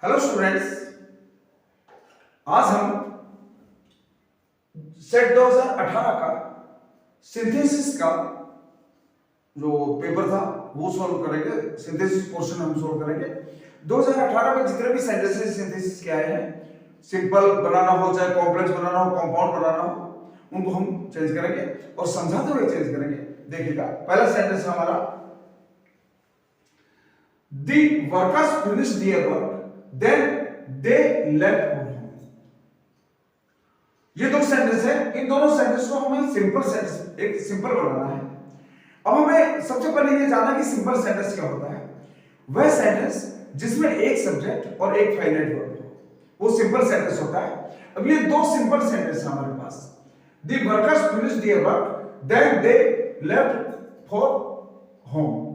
Hello students, आज हम set 2018 का सिंथेसिस का जो पेपर था वो सॉल्व करेंगे। सिंथेसिस पोर्शन हम सॉल्व करेंगे। 2018 में जितने भी सेंटेंसेस सिंथेसिस के आए हैं, सिंपल बनाना हो चाहे कॉम्प्लेक्स बनाना हो, कंपाउंड बनाना हो, उनको हम चेंज करेंगे और समझाते हुए चेंज करेंगे। देखिएगा, पहला सेंटेंस हमारा, The workers finished their work, then they left home. ये दो सेंटेंस है। इन दोनों सेंटेंस को हमें सिंपल सेंटेंस, एक सिंपल बनाना है। अब हमें सबसे पहले ये जानना कि सिंपल सेंटेंस क्या होता है। वह सेंटेंस जिसमें एक सब्जेक्ट और एक फाइनाइट वर्ब हो, वो सिंपल सेंटेंस होता है। अब ये दो सिंपल सेंटेंस है हमारे पास। The workers finished their work, then they left for home।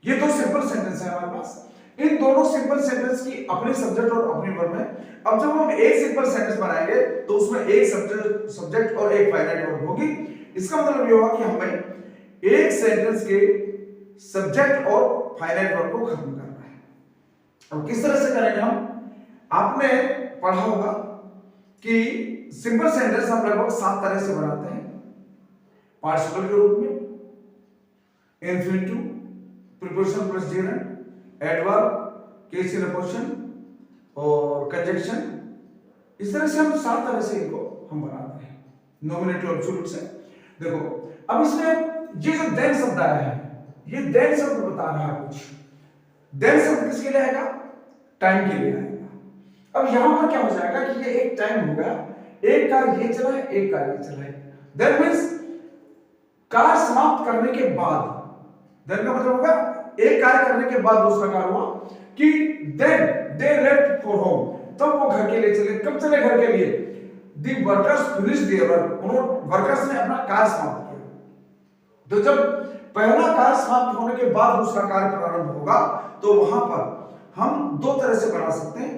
ये दो सिंपल सेंटेंस है हमारे पास। इन दोनों सिंपल सेंटेंस की अपने सब्जेक्ट और अपनी वर्ब है। अब जब हम एक सिंपल सेंटेंस बनाएंगे तो उसमें एक सब्जेक्ट और एक फाइनाइट वर्ब होगी। इसका मतलब ये होगा कि हमें एक सेंटेंस के सब्जेक्ट और फाइनाइट वर्ब को खत्म करना है। अब किस तरह से करेंगे हम? आपने पढ़ा होगा कि सिंपल सेंटेंस हम लगभग 7 तरह से बनाते हैं। पार्टिसिपल के रूप में, infinitive, preposition plus gerund, adverb, case in position और कंजंक्शन। इस तरह से हम 7 तरह से इनको हम बनाते हैं नॉमिनेटिव एब्सोल्यूट से। देखो, अब इसमें ये जो देन शब्द आया है, ये देन शब्द बता रहा है कुछ। देन शब्द किसके लिए आएगा? टाइम के लिए आएगा। अब यहां पर क्या हो जाएगा कि ये एक टाइम होगा, एक कार्य ये चला है, एक कार्य ये चला है। देन मींस कार्य समाप्त करने के बाद, देन का मतलब होगा एक कार्य करने के बाद दूसरा कार्य हुआ कि then they left for home, तब वो घर के लिए चले। कब चले घर के लिए? दी वर्कर्स फिनिश देयर वर्क, उन्होंने वर्कर्स ने अपना कार्य समाप्त किया। तो जब पहला कार्य समाप्त होने के बाद दूसरा कार्य प्रारंभ होगा तो वहां पर हम दो तरह से बना सकते हैं।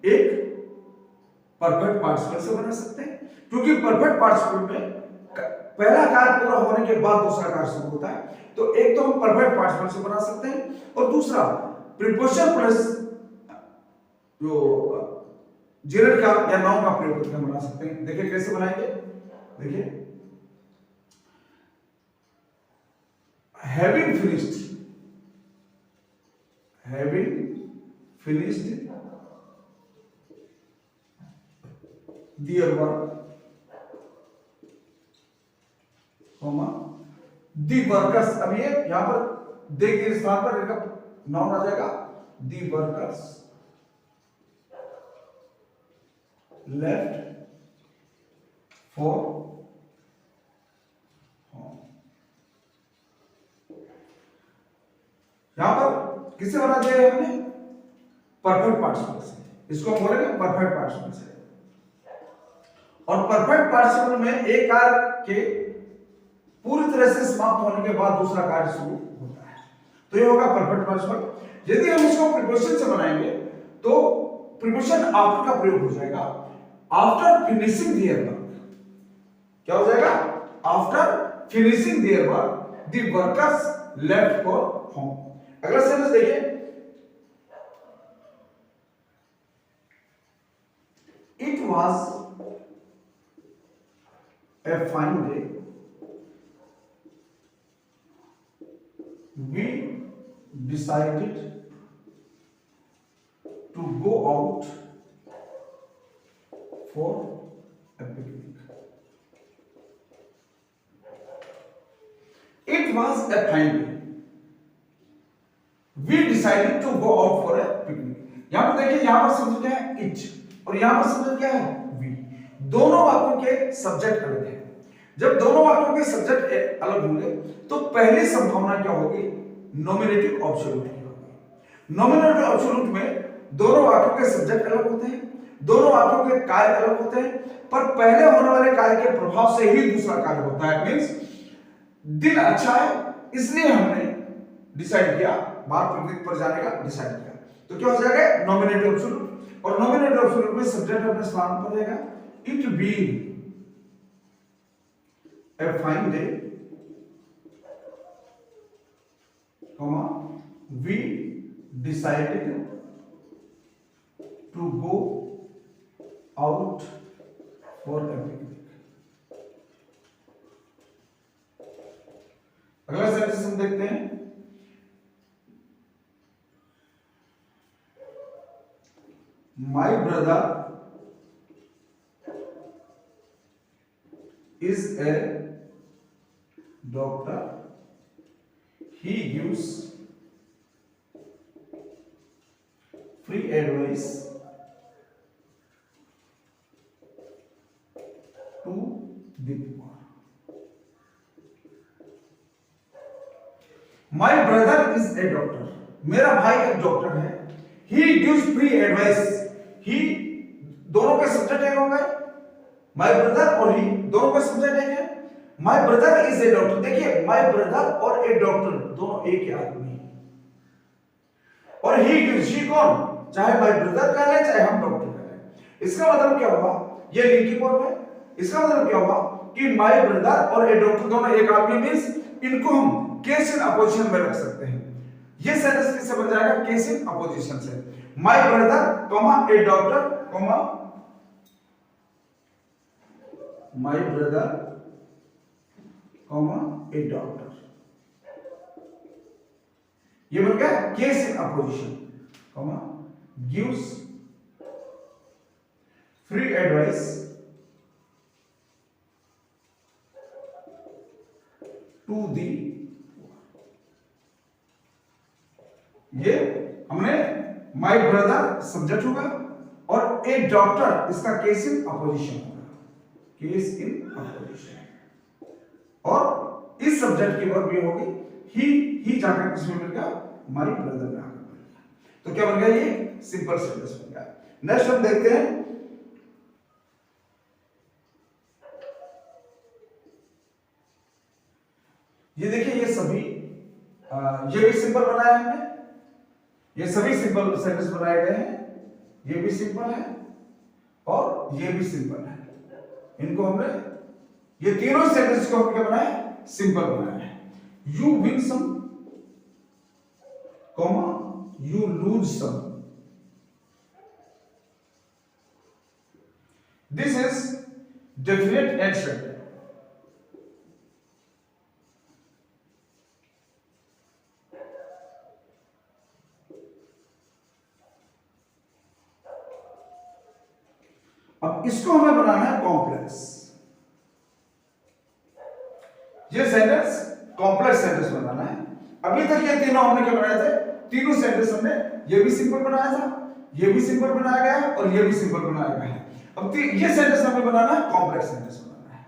एक परफेक्ट पार्टिसिपल से बना सकते हैं, क्योंकि परफेक्ट पार्टिसिपल में पहला कार्य पूरा होने के बाद दूसरा कार्य शुरू होता है। तो एक तो हम परफेक्ट पार्टिसिपल से बना सकते हैं और दूसरा प्रीपोजिशन प्लस जो जेरंड का या नाउन का प्रयोग करके हम बना सकते हैं। देखिए कैसे बनाएंगे। देखिए, having finished their work, the workers. अब ये यहां पर दे के स्थान पर एक नाउन आ जाएगा, दी वर्कर्स लेफ्ट फॉर होम। यहां पर किससे बना दिया है हमने? परफेक्ट पार्टिसिपल से। इसको हम बोलेंगे परफेक्ट पार्टिसिपल से। और परफेक्ट पार्टिसिपल में एक कार्य के पूरी तरह से समाप्त होने के बाद दूसरा कार्य शुरू होता है, तो ये होगा परफेक्ट पार्टिसिपल। यदि हम इसको प्रीपोजिशन से बनाएंगे तो प्रीपोजिशन आफ्टर का प्रयोग हो जाएगा। आफ्टर फिनिशिंग देयर वर्क, क्या हो जाएगा? After finishing their work the workers left for home. अगला सेंटेंस देखिए, it was a fine day, we decided to go out for a picnic. It was a fine day. We decided to go out for a picnic. यहां पर देखिए, यहां पर शब्द क्या है? it, और यहां पर शब्द क्या है? we। दोनों वाक्यों के सब्जेक्ट अलग है। जब दोनों वाक्यों के सब्जेक्ट अलग होंगे तो पहली संभावना क्या होगी? नॉमिनेटिव एब्सोल्यूट की होगी। नॉमिनेटिव एब्सोल्यूट में दोनों वाक्यों के सब्जेक्ट अलग होते हैं, दोनों वाक्यों के कार्य अलग होते हैं, पर पहले होने वाले कार्य के प्रभाव से ही दूसरा कार्य होता है। मींस दिन अच्छा है इसलिए हमने डिसाइड किया, बाहर पिकनिक पर जाने का डिसाइड किया। तो क्या हो जाएगा? Nominative absolute. और नॉमिनेटिव एब्सोल्यूट में सब्जेक्ट अपने स्थान पर रहेगा। It being a fine day, we decided to go out for a picnic. अगला सेंटेंस हम देखते हैं, my brother is a doctor. He gives free advice to the poor. My brother is a doctor. मेरा भाई एक doctor है. He gives free advice. He दोनों के सब्जेक्ट एक हो गए, माई ब्रदर और ही दोनों का सब्जेक्ट एक है. My brother is a doctor. देखिए माई ब्रदर और ए डॉक्टर दोनों एक ही आदमी है. और ही गिव्स, ही कौन, चाहे माई ब्रदर कह ले चाहे हम डॉक्टर कह ले. इसका मतलब क्या हुआ, ये लिंकिंग वर्ब है. इसका मतलब क्या हुआ कि माई ब्रदर और ए डॉक्टर दोनों एक आदमी मींस इनको हम केस इन अपोजिशन में रख सकते हैं. ये सेंटेंस किससे बन जाएगा, केस इन अपोजिशन से. My brother comma A doctor comma my brother comma a doctor. ये बन गया case in opposition comma gives free advice to the poor. ये हमने my brother सब्जेक्ट होगा और a doctor इसका केस इन अपोजिशन होगा, केस इन अपोजिशन. और इस सब्जेक्ट की वर्ब ये होगी ही जाकर किसमें मिल गया, माई ब्रदर में आकर मिल गया. तो क्या बन गया, ये सिंपल सेंटेंस बन गया. नेक्स्ट हम देखते हैं, ये देखिए ये सभी ये भी सिंपल बनाया हमने, ये सभी सिंपल सेंटेंस बनाए गए हैं. ये भी सिंपल है और ये भी सिंपल है. इनको हमने ये तीनों सेंटेंस को हमने क्या बनाया, सिंपल बनाया है. You win some comma you lose some. This is definite and certain. अब इसको हमें बनाना है कॉम्प्लेक्स. ये सेंटेंस कॉम्प्लेक्स सेंटेंस बनाना है. अभी तक ये तीनों हमने क्या बनाए थे, तीनों सेंटेंस हमने ये भी सिंपल बनाया था, ये भी सिंपल बनाया गया है और ये भी सिंपल बनाया गया है. अब ये सेंटेंस हमें बनाना है कॉम्प्लेक्स सेंटेंस बनाना है.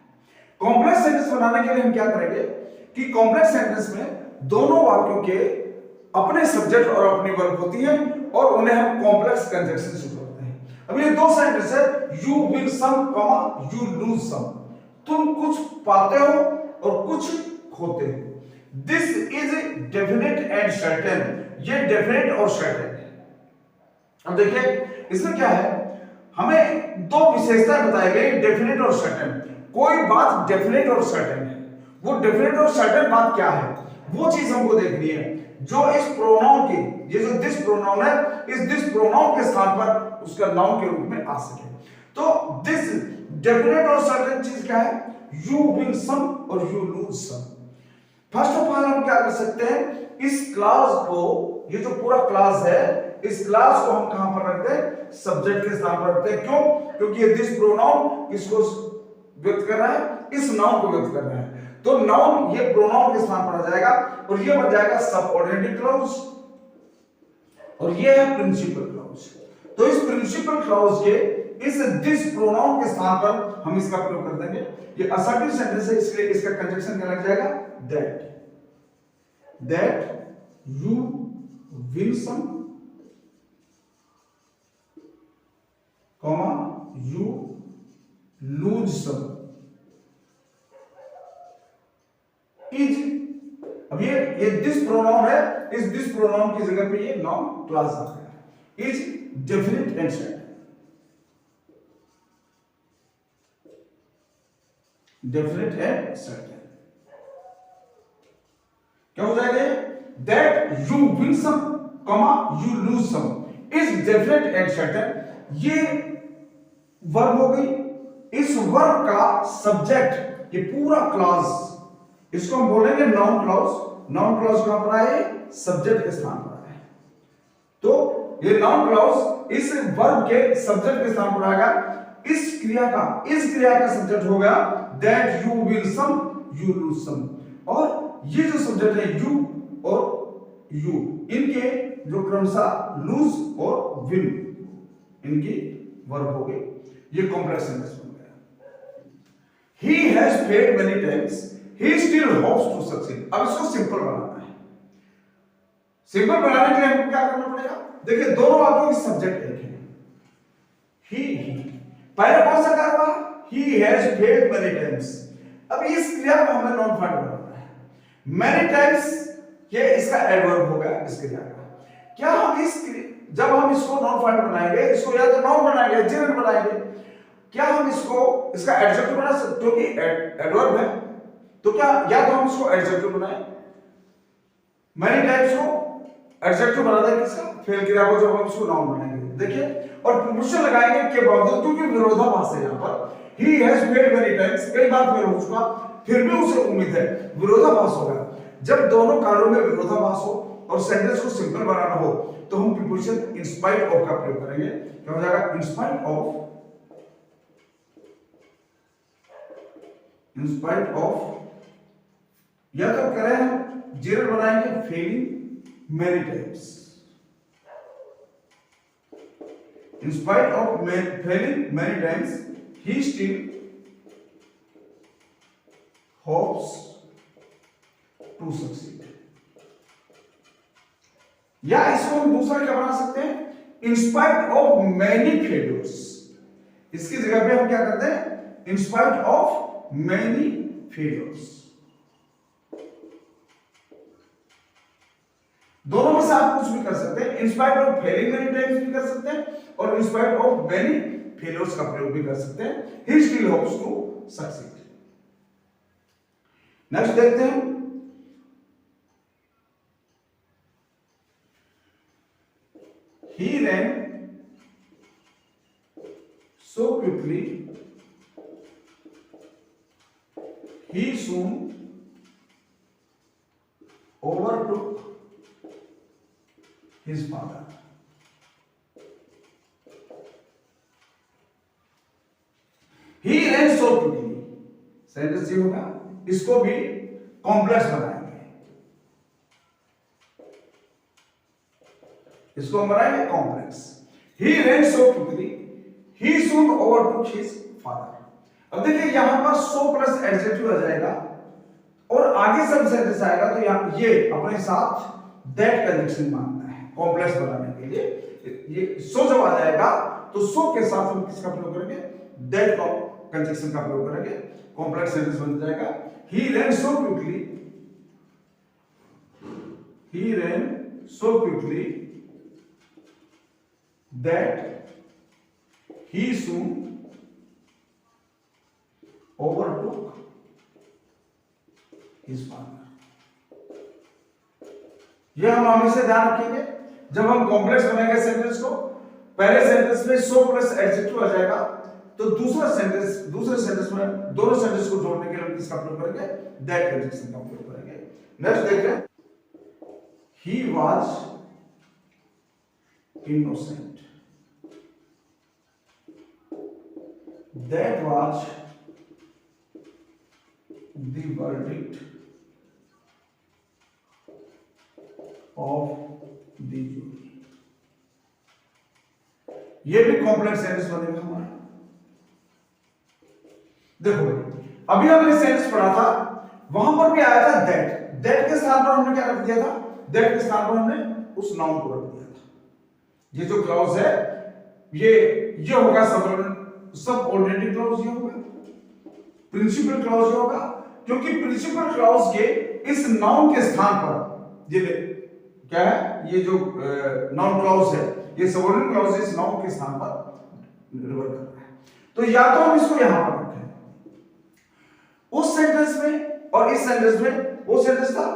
कॉम्प्लेक्स सेंटेंस बनाने के लिए हम क्या करेंगे कि कॉम्प्लेक्स सेंटेंस में दोनों वाक्यों के अपने सब्जेक्ट और अपनी वर्ब होती है और उन्हें हम कॉम्प्लेक्स कंजक्शन से जोड़ते हैं. अब ये दो सेंटेंस है, you win some comma you lose some. तुम कुछ पाते हो और कुछ खोते हो. This is definite and certain. ये डेफिनेट और सर्टेन है. अब देखिए इसमें क्या है, हमें दो विशेषताएं बताई गई, डेफिनेट और सर्टेन. कोई बात डेफिनेट और सर्टेन है, वो डेफिनेट और सर्टेन बात क्या है वो चीज हमको देखनी है जो इस प्रोनाउन की, ये जो दिस प्रोनाउन है, इस दिस प्रोनाउन के स्थान पर उसका नाउन के रूप में आ सके. तो दिस डेफिनेट और सर्टेन चीज क्या है, यू विन सम और you lose some. First of all हम क्या कर सकते हैं, इस क्लास को, ये जो पूरा क्लास है, इस क्लास को हम कहां पर रखते हैं, सब्जेक्ट के स्थान पर रखते हैं. क्यों, क्योंकि ये दिस प्रोनाउन किसको व्यक्त कर रहा है, इस नाउन को व्यक्त कर रहा है. तो नाउन ये प्रोनाउन के स्थान पर आ जाएगा और ये बन जाएगा सबऑर्डिनेट क्लॉज और ये है प्रिंसिपल क्लॉज. तो इस प्रिंसिपल क्लॉज के इस दिस प्रोनाउन के स्थान पर हम इसका प्रयोग कर देंगे. ये असर्टिव सेंटेंस है इसलिए इसका कंजक्शन क्या लग जाएगा, that you win some comma you lose some is. अब ये दिस प्रोनाउन है, इस दिस प्रोनाउन की जगह पे ये नाउन क्लास आ गया, is definite and certain. Definite and certain क्या हो जाएगा, that you win some comma you lose some is definite and certain. ये वर्ब हो गई, इस वर्ब का सब्जेक्ट ये पूरा क्लॉज इसको हम बोलेंगे नाउन क्लॉज। नाउन क्लॉज कहां पर आए? सब्जेक्ट के स्थान पर आए। तो ये नाउन क्लॉज इस वर्ब के सब्जेक्ट के स्थान पर आएगा। इस क्रिया का सब्जेक्ट होगा that you win some, you lose some. और ये जो सब्जेक्ट है यू और यू, इनके जो क्रमशः लूज और विल इनकी वर्ब हो गई। ये कॉम्प्लेक्स सेंटेंस बन गया। He has failed many times, he still hopes to succeed। अब इसको सिंपल बनाना है। सिंपल बनाने के लिए हमको क्या करना पड़ेगा? देखिए दोनों वाक्यों की सब्जेक्ट एक है। He पहले कौन सा कार्य हुआ? He has failed many times। अब इस क्रिया को हमें नॉन फाइंड बनाना है। many times ये इसका एडवर्ब हो गया इस क्रिया का। क्या हम जब हम इसको नॉन फाइंड बनाएंगे, इसको या तो नाउन बनाएंगे, जेरंड बनाएंगे, क्या हम इसका एडजेक्टिव बना सकते? क्योंकि एडवर्ब है तो क्या या तो हम इसको एडजेक्टिव बनाएं, मेनी टाइम्स को एडजेक्टिव बना दें किसका? फेल क्रिया को, जब हम इसको नाउन बनाएंगे। देखिए और प्रीपोजिशन लगाएंगे के बावजूद, क्योंकि विरोधाभास है यहां पर। He has failed many times, कई बार फेल हो चुका, फिर भी उसे उम्मीद है, विरोधाभास होगा। जब दोनों कार्यों में विरोधाभास हो और सेंटेंस को सिंपल बनाना हो तो हम प्रीपोजिशन इन स्पाइट ऑफ का प्रयोग करेंगे। क्या हो जाएगा? In spite of, in spite of, या तो करें हम जेरंड बनाएंगे failing many times. In spite of failing many times he still hopes to succeed. या इसको हम दूसरा क्या बना सकते हैं? In spite of many failures. इसकी जगह पे हम क्या करते हैं? In spite of many failures. दोनों में से आप कुछ भी कर सकते हैं। In spite of failing many times भी कर सकते हैं और in spite of many failures का प्रयोग भी कर सकते हैं। He still hopes to succeed. Next देखते हैं। He ran so quickly, he soon overtook his father। He ran so quickly, sentence ये होगा। इसको भी कॉम्प्लेक्स बनाएंगे, इसको हम बनाएंगे complex. He ran so quickly, he soon overtook his father। अब देखिए यहां पर so प्लस एडजेक्टिव आ जाएगा और आगे सब सेंटेंस आएगा तो यहां ये अपने साथ that कंजक्शन मांगता है कॉम्प्लेक्स बनाने के लिए। ये so जब आ जाएगा तो so के साथ हम किसका प्रयोग करेंगे? that कंजक्शन का प्रयोग करेंगे, कॉम्प्लेक्स सेंटेंस बन जाएगा। He ran so quickly, he ran so quickly that he soon overtook his father। यह हम हमेशा ध्यान रखेंगे जब हम कॉम्प्लेक्स बनाएंगे सेंटेंस को। पहले सेंटेंस में सो प्लस एडजेक्टिव आ जाएगा तो दूसरे सेंटेंस में दोनों सेंटेंस को जोड़ने के लिए हम किसका प्रयोग करेंगे? दैट कंजक्शन का प्रयोग करेंगे। नेक्स्ट देख रहे हैं। He was innocent, that was the verdict of the jury। ये भी कॉम्प्लेक्स सेंटेंस बनेगा हमारा। देखो अभी हमने सेंटेंस पढ़ा था, वहां पर भी आया था दैट के स्थान पर हमने क्या रख दिया था? दैट के स्थान पर हमने उस नाउन को रख दिया था। ये जो क्लॉज है ये होगा सबऑर्डिनेटिव क्लॉज, ये होगा प्रिंसिपल क्लॉज, ये होगा क्योंकि प्रिंसिपल क्लॉज के इस नाउन के स्थान पर ये क्या है? ये जो नाउन क्लॉज है ये सबऑर्डिनेट क्लॉज इस नाउन के स्थान पर निर्भर कर रहा है। तो या तो हम इसको यहां पर रखें उस सेंटेंस में और इस सेंटेंस में वो सेंटेंस था।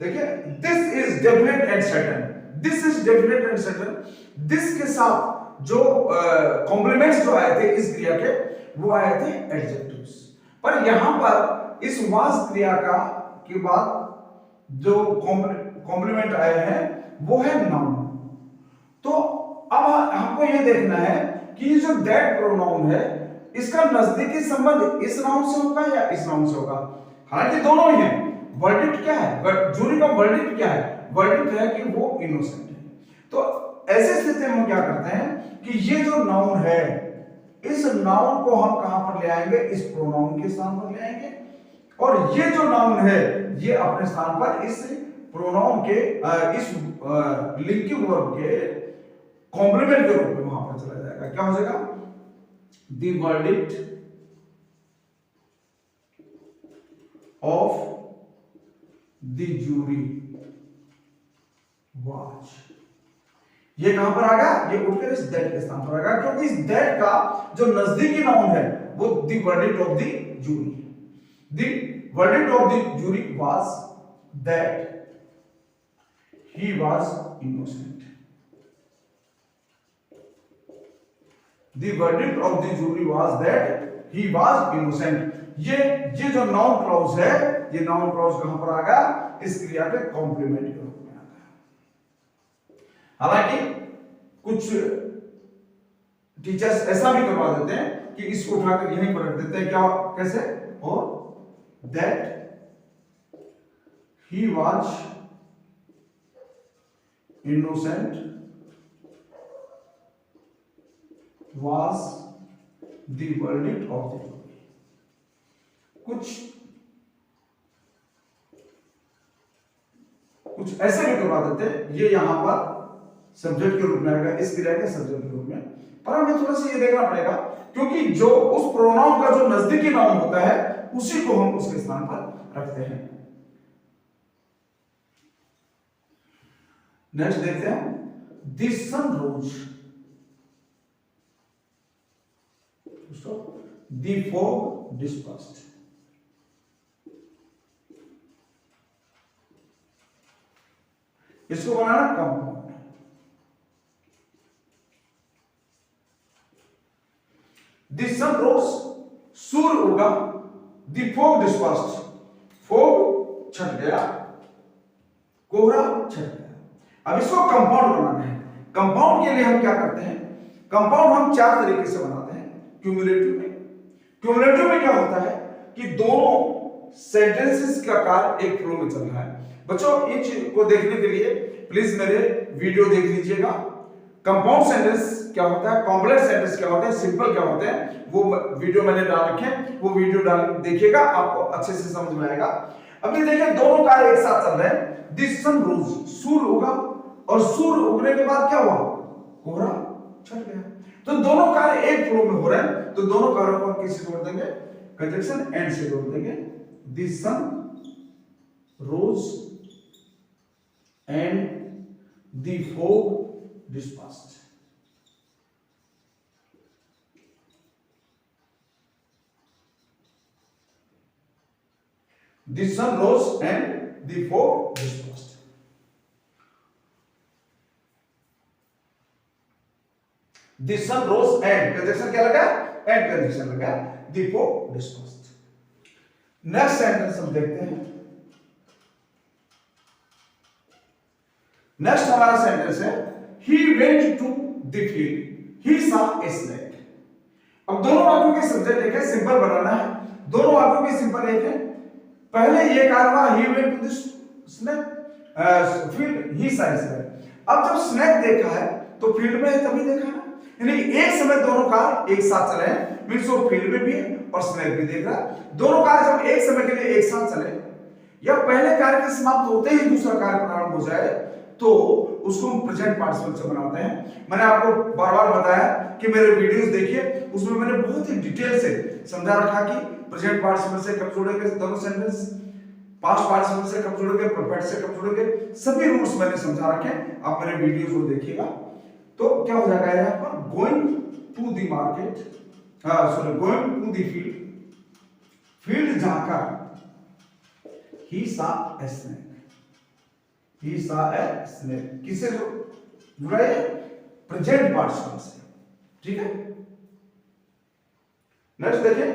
देखिए this is definite and certain, this is definite and certain. This के साथ जो कॉम्प्लीमेंट्स जो आए थे इस क्रिया के वो आए थे एडजेक्टिव्स। पर यहां पर इस वाज क्रिया का के बाद जो कॉम्प्लीमेंट आए हैं वो है नाउन। तो अब हमको ये देखना है कि ये जो दैट प्रोनाउन है इसका नजदीकी संबंध इस नाउन से होगा या इस नाउन से होगा। हालांकि दोनों ही हैं। वर्डिक्ट क्या है, जूरी का वर्डिक्ट क्या है, वर्डिक्ट है कि वो इनोसेंट है। तो ऐसे स्थिति में हम क्या करते हैं कि ये जो नाउन है इस नाउन को हम कहां पर ले आएंगे, इस प्रोनाउन के स्थान पर ले आएंगे, और ये जो नाउन है ये अपने स्थान पर इस प्रोनाउन के इस लिंकिंग वर्ब के कॉम्प्लीमेंट के रूप में वहां पर चला जाएगा। क्या हो जाएगा, the verdict of the jury was, ये कहां पर आ गया, ये उठकर इस दैट के स्थान पर आ गया, क्योंकि इस दैट का जो नजदीकी नाउन है वो the verdict of the jury, the verdict of the jury was that he was innocent. The verdict of the jury was that he was innocent। ये जो नाउन क्लॉज है, ये नाउन क्लॉज कहां पर आ गया, इस क्रिया के कॉम्प्लीमेंट के रूप में आ गया। हालांकि कुछ टीचर्स ऐसा भी करवा देते हैं कि इसको उठाकर यहीं पर रख देते हैं, क्या कैसे, और that he was innocent was the verdict of the jury। कुछ ऐसे भी करवा देते हैं, ये यहां पर सब्जेक्ट के रूप में आएगा, इस क्रिया के सब्जेक्ट के रूप में। पर हमें थोड़ा सा ये देखना पड़ेगा, क्योंकि जो उस प्रोनाउन का जो नजदीकी नाउन होता है उसी को हम उसके स्थान पर रखते हैं। नेक्स्ट देखते हैं, the sun rose, the fog dispersed। इसको बनाना कंपाउंड। the sun rose, सूर्य उगा, the fog dispersed, fog छट गया, कोहरा छट गया। अब इसको कंपाउंड बनाना है। कंपाउंड के लिए हम क्या करते हैं, कंपाउंड हम चार तरीके से बनाते हैं। क्यूमुलेटिव में क्या होता है कि दोनों सेंटेंसेस का कार्य एक फ्लो में चल रहा है। बच्चों इन चीज को देखने के लिए प्लीज मेरे वीडियो देख लीजिएगा। कंपाउंड सेंटेंस क्या होता है, कॉम्प्लेक्स सेंटेंस क्या होता है, सिंपल क्या होते हैं, वो वीडियो मैंने डाल रखे हैं, वो वीडियो डाल देखिएगा, आपको अच्छे से समझ में आएगा। अभी देखिए दोनों कार्य एक साथ चल रहे हैं। द सन रोज, सूर्य उगा, और सूर्य उगने के बाद क्या हुआ, कोहरा छट गया। तो दोनों कार्य एक फ्लो में हो रहे हैं, तो दोनों कार्यों को हम किससे जोड़ देंगे, कंजंक्शन एंड से जोड़ देंगे। The sun rose and the fog dispersed. The sun rose and the fog dispersed। The sun rose and conjunction क्या लगा, and कंजंक्शन लगा, the fog dispersed। Next sentence हम देखते हैं। नेक्स्ट हमारा सेंटेंस है, he went to the field, he saw a snake। अब दोनों वाक्यों के सब्जेक्ट एक है, सिंपल बनाना है। दोनों वाक्यों के सिंपल एक है। पहले ये कार्य हुआ, he went to the snake field, he saw a snake। अब जब स्नेक देखा है तो फील्ड में तभी देखा ना, यानी एक समय दोनों कार्य एक साथ चले हैं, मींस वो फील्ड में भी है और स्नेक भी देख रहा है। दोनों कार्य जब एक समय के लिए एक साथ चले, या पहले कार्य के समाप्त होते ही दूसरा कार्य प्रारंभ हो जाए, तो उसको हम प्रेजेंट पार्टिसिपल से बनाते हैं। मैंने आपको बार-बार बताया कि मेरे वीडियोस देखिए, उसमें मैंने बहुत ही डिटेल से समझा रखा कि प्रेजेंट पार्टिसिपल से कब जोड़ेंगे दोनों सेंटेंस, पास्ट पार्टिसिपल से कब जोड़ेंगे, परफेक्ट से कब जोड़ेंगे, सभी रूल्स मैंने समझा रखे हैं। आप मेरे वीडियोस को देखिएगा तो क्या हो जाएगा यहाँ पर, going to the market, sorry going to the field, field जाकर ही सा ए स्नेक, ही सा ए स्नेक। किससे जुड़ा है, प्रेजेंट पार्टिसिपल से। ठीक है, नेक्स्ट देखिए,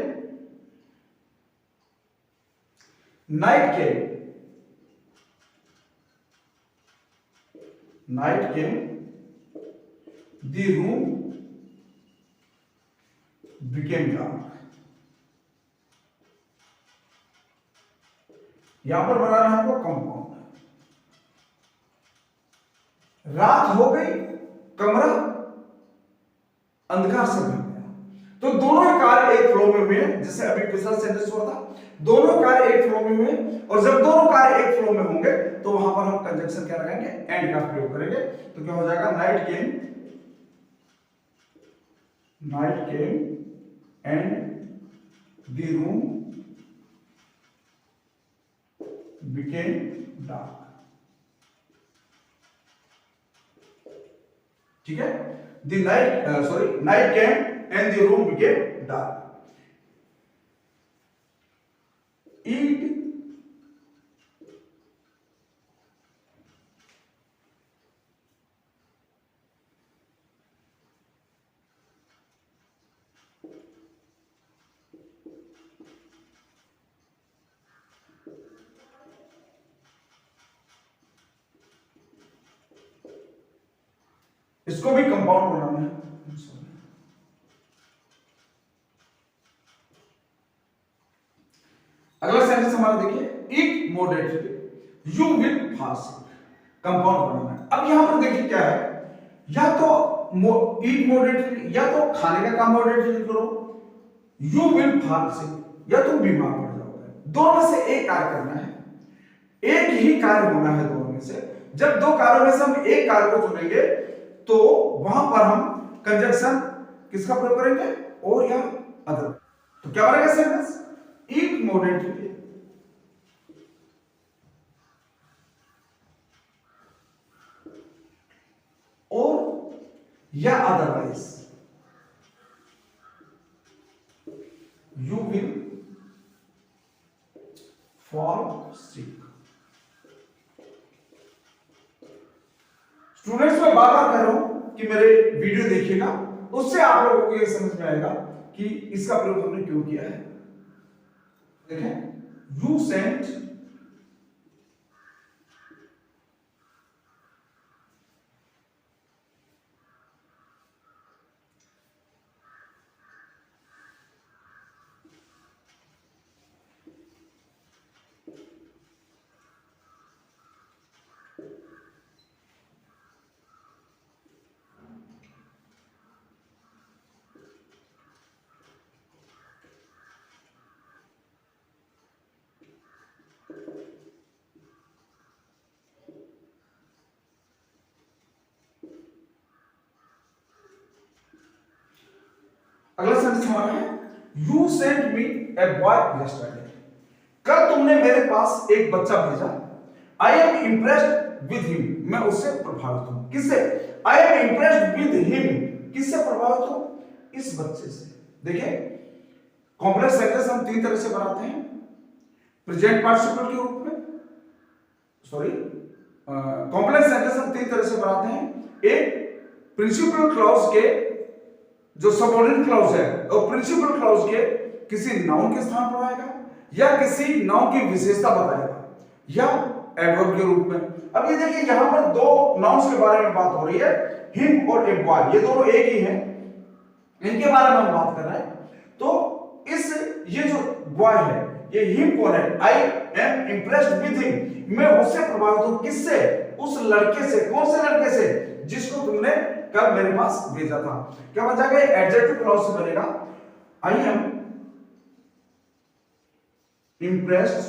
night came the room became dark. यहां पर बनाना है हमको कंपाउंड। रात हो गई, कमरा अंधकार से भर गया। तो दोनों ही कार्य एक फ्लो में हुए, जैसे अभी पिछला सेंटेंस हुआ था, दोनों कार्य एक फ्लो में हुए। और जब दोनों कार्य एक फ्लो में होंगे तो वहां पर हम कंजंक्शन क्या लगाएंगे, एंड का प्रयोग करेंगे। तो क्या हो जाएगा, night came and the room became dark. ठीक है, night came and the room became dark. Eat इसको भी कंपाउंड बनाना है। अगला सेंटेंस हमारा देखिए, eat moderately you will fall sick. Compound बनाना है। अब यहां पर देखिए क्या है, या तो ईट मॉडरेटली, या तो खाने का काम मॉडरेटली करो, यू विल फॉल सिक या तुम बीमार पड़ जाओगे। दोनों में से एक कार्य करना है, एक ही कार्य होना है दोनों में से। जब दो कार्यों में से हम एक कार्य को चुनेंगे तो वहां पर हम कंजंक्शन किसका प्रयोग करेंगे, और या अदर। तो क्या बनेगा सेंटेंस, ईट मॉडरेटली और या otherwise you will fall sick. Students मैं बार बार कह रहा हूं कि मेरे वीडियो देखिएगा, उससे आप लोगों को ये समझ में आएगा कि इसका प्रयोग हमने क्यों किया है। देखें, यू सेंट अगला सेंटेंस हमारा है, you sent me a boy yesterday. कल तुमने मेरे पास एक बच्चा भेजा। I am impressed with him, मैं उससे प्रभावित हूं। किससे, I am impressed with him, किससे प्रभावित हूं, इस बच्चे से। देखिए, कॉम्प्लेक्स सेंटेंस हम तीन तरह से बनाते हैं, प्रेजेंट पार्टिसिपल के रूप में, सॉरी कॉम्प्लेक्स सेंटेंस हम तीन तरह से बनाते हैं। एक प्रिंसिपल क्लॉज के जो सबऑर्डिनेट क्लॉज है, और प्रिंसिपल क्लॉज के किसी नाउन के स्थान पर आएगा, या किसी नाउन की विशेषता बताएगा, या एडवर्ब के रूप में। अब ये देखिए, यहां पर दो नाउन्स के बारे में बात हो रही है, हिम और ए बॉय, ये दोनों एक ही हैं, इनके बारे में हम बात कर रहे हैं। तो ये जो बॉय है, ये हिम कौन है, I am impressed with him, मैं उससे प्रभावित हूं। किससे, उस लड़के से। कौन से लड़के से, जिसको तुमने कल मेरे पास भेजा था। क्या बन जाएगा, एडजेक्टिव क्लॉज से बनेगा, I am impressed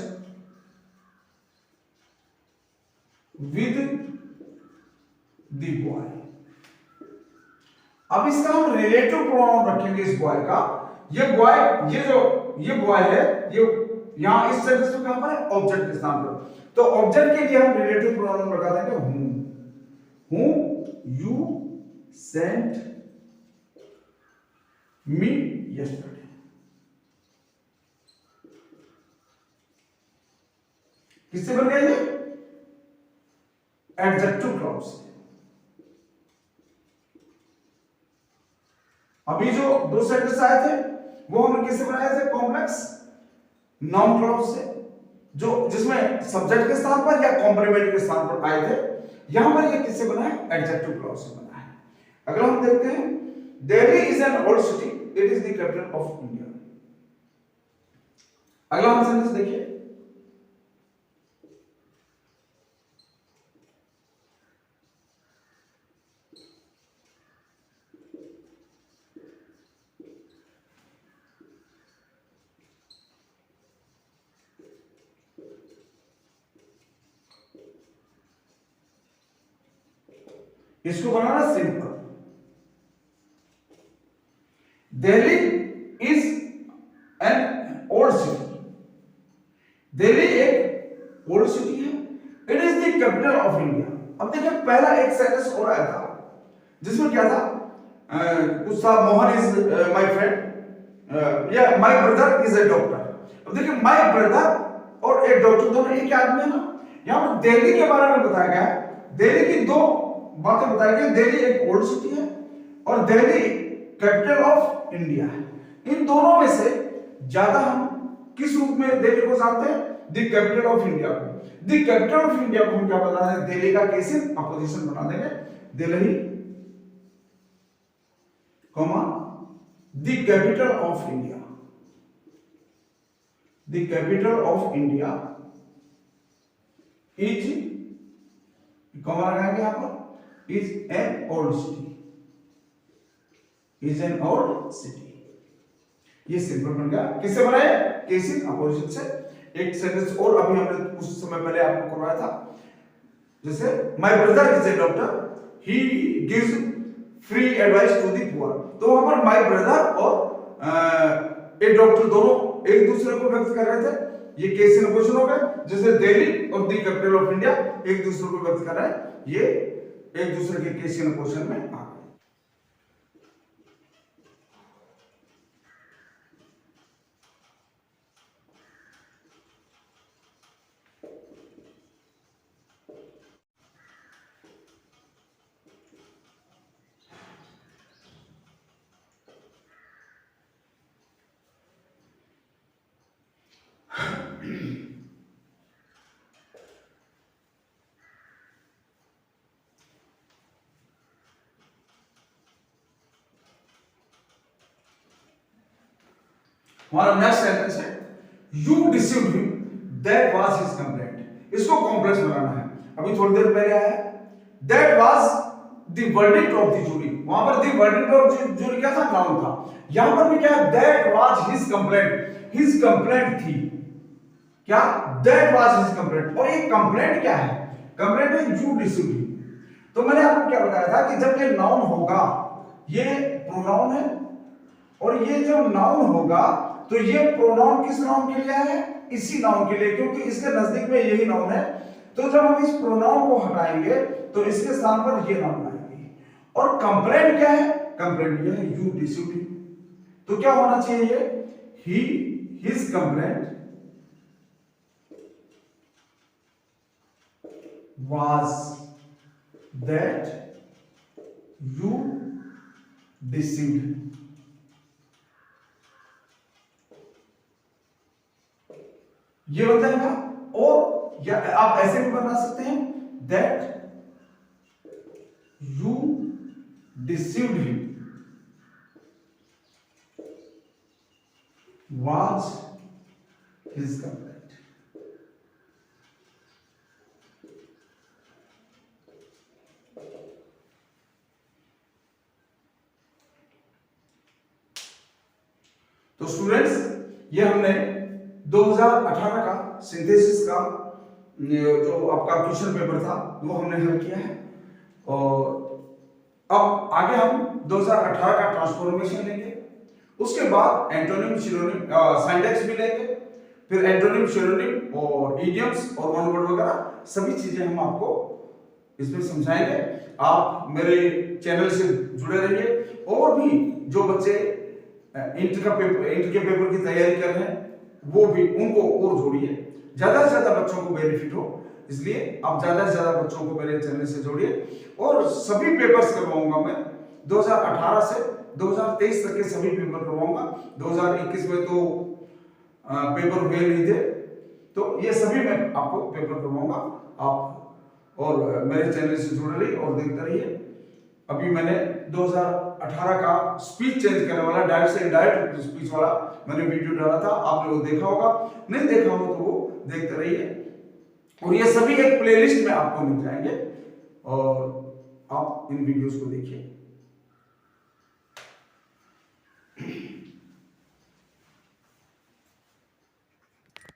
with the boy. अब इसका हम रिलेटिव प्रोनाउन रखेंगे इस बॉय का। ये बॉय, ये बॉय है, ये यहां इस सेंटेंस में कहां पर है, ऑब्जेक्ट के स्थान पर। तो ऑब्जेक्ट के लिए हम रिलेटिव प्रोनाउन लगा देंगे whom you sent me yesterday। किससे बन गया ये, एडजेक्टिव क्लॉज से। अभी जो दो सेंटेंस आए थे वो हमने किससे बनाए थे? कॉम्प्लेक्स नाउन क्लॉज से, जो जिसमें सब्जेक्ट के स्थान पर या कॉम्प्लीमेंट के स्थान पर आए थे। यहां पर ये किससे बना है? एडजेक्टिव क्लॉज से बना है। अगला हम देखते हैं, Delhi is an old city, it is the capital of India. अगला हम सेंटेंस देखिए, इसको बनाना simple. Delhi is an old city, Delhi एक ओल्ड सिटी है, it is the capital of India. अब देखिए पहला एक सेंटेंस और आया था जिसमें क्या था? कुछ था, मोहन इज माय फ्रेंड या my brother is a doctor. अब देखिए माय ब्रदर और एक डॉक्टर दोनों एक आदमी है ना। यहां पर दिल्ली के बारे में बताया गया है, दिल्ली की दो बातें बताई गई, दिल्ली एक ओल्ड सिटी है और दिल्ली कैपिटल ऑफ इंडिया है। इन दोनों में से ज्यादा हम किस रूप में दिल्ली को जानते हैं? द कैपिटल ऑफ इंडिया को। द कैपिटल ऑफ इंडिया को हम क्या बता दें? दिल्ली का केसिन अपोजिशन बना देंगे, Delhi comma the capital of India. The capital of India is, comma लगाएंगे यहां पर, is an old city, is an old city। ये सिंपल बन गया। किससे बनाए? केसिन अपोजिशन से। एक सेंटेंस और अभी हमने कुछ समय पहले आपको करवाया था, जैसे my brother is a doctor, he gives free advice to the poor. तो वहां पर माय ब्रदर और एक डॉक्टर दोनों एक दूसरे को व्यक्त कर रहे थे, ये केसिन अपोजिशन हो गया। जैसे दिल्ली और द कैपिटल ऑफ इंडिया एक दूसरे को व्यक्त कर रहे हैं, ये एक दूसरे के केसिन अपोजिशन में आ गए। हमारा नेक्स्ट सेंटेंस है, you deceived him, that was his complaint. इसको कॉम्प्लेक्स बनाना है। अभी थोड़ी देर पहले आया है, that was the verdict of the jury. वहां पर द वर्डिक्ट ऑफ जूरी क्या था? नाउन था। यहां पर भी क्या है? That was his complaint, his complaint थी क्या? That was his complaint. और ये कंप्लेंट क्या है? कंप्लेंट है यू डिसीव्ड हिम। तो मैंने आपको क्या बताया था कि जब ये नाउन होगा, ये प्रोनाउन है, और ये जब नाउन होगा तो ये प्रोनाउन किस नाउन के लिए है? इसी नाउन के लिए, क्योंकि इसके नजदीक में यही नाउन है। तो जब हम इस प्रोनाउन को हटाएंगे तो इसके स्थान पर ये नाउन आएंगे। और कंप्लेंट क्या है? कंप्लेंट ये है यू डिसीव्ड हिम। तो क्या होना चाहिए? He, his complaint was that you deceived him। ये बन जाएगा। और या आप ऐसे भी बना सकते हैं, that you deceived him was his complaint। तो स्टूडेंट्स, ये हमने 2018 का सिंथेसिस का जो आपका क्वेश्चन पेपर था वो हमने हल किया है। और अब आगे हम 2018 का ट्रांसफॉर्मेशन लेंगे, उसके बाद एंटोनिम, सिनोनिम, सिंटैक्स भी लेंगे, फिर एंटोनिम, सिनोनिम और इडियम्स और वन वर्ड वगैरह सभी चीजें हम आपको इसमें समझाएंगे। आप मेरे चैनल से जुड़े रहिए। और भी जो बच्चे इंटर के पेपर की तैयारी कर रहे हैं वो भी, उनको और जोड़िए, ज्यादा से ज्यादा बच्चों को बेनिफिट हो, इसलिए आप ज्यादा से ज्यादा बच्चों को मेरे चैनल से जोड़िए। और सभी पेपर्स करवाऊंगा मैं 2018 से 2023 तक के सभी पेपर करवाऊंगा। 2021 में तो पेपर हुए नहीं थे, तो ये सभी मैं आपको पेपर करवाऊंगा। आप और मेरे चैनल से जुड़े रहिए और देखते रहिए। अभी मैंने 2018 का स्पीच चेंज करने वाला, डायरेक्ट से इनडायरेक्ट स्पीच वाला मैंने वीडियो डाला था, आपने वो देखा होगा, नहीं देखा हो तो वो देखते रहिए। और ये सभी एक प्लेलिस्ट में आपको मिल जाएंगे और आप इन वीडियोस को देखिए।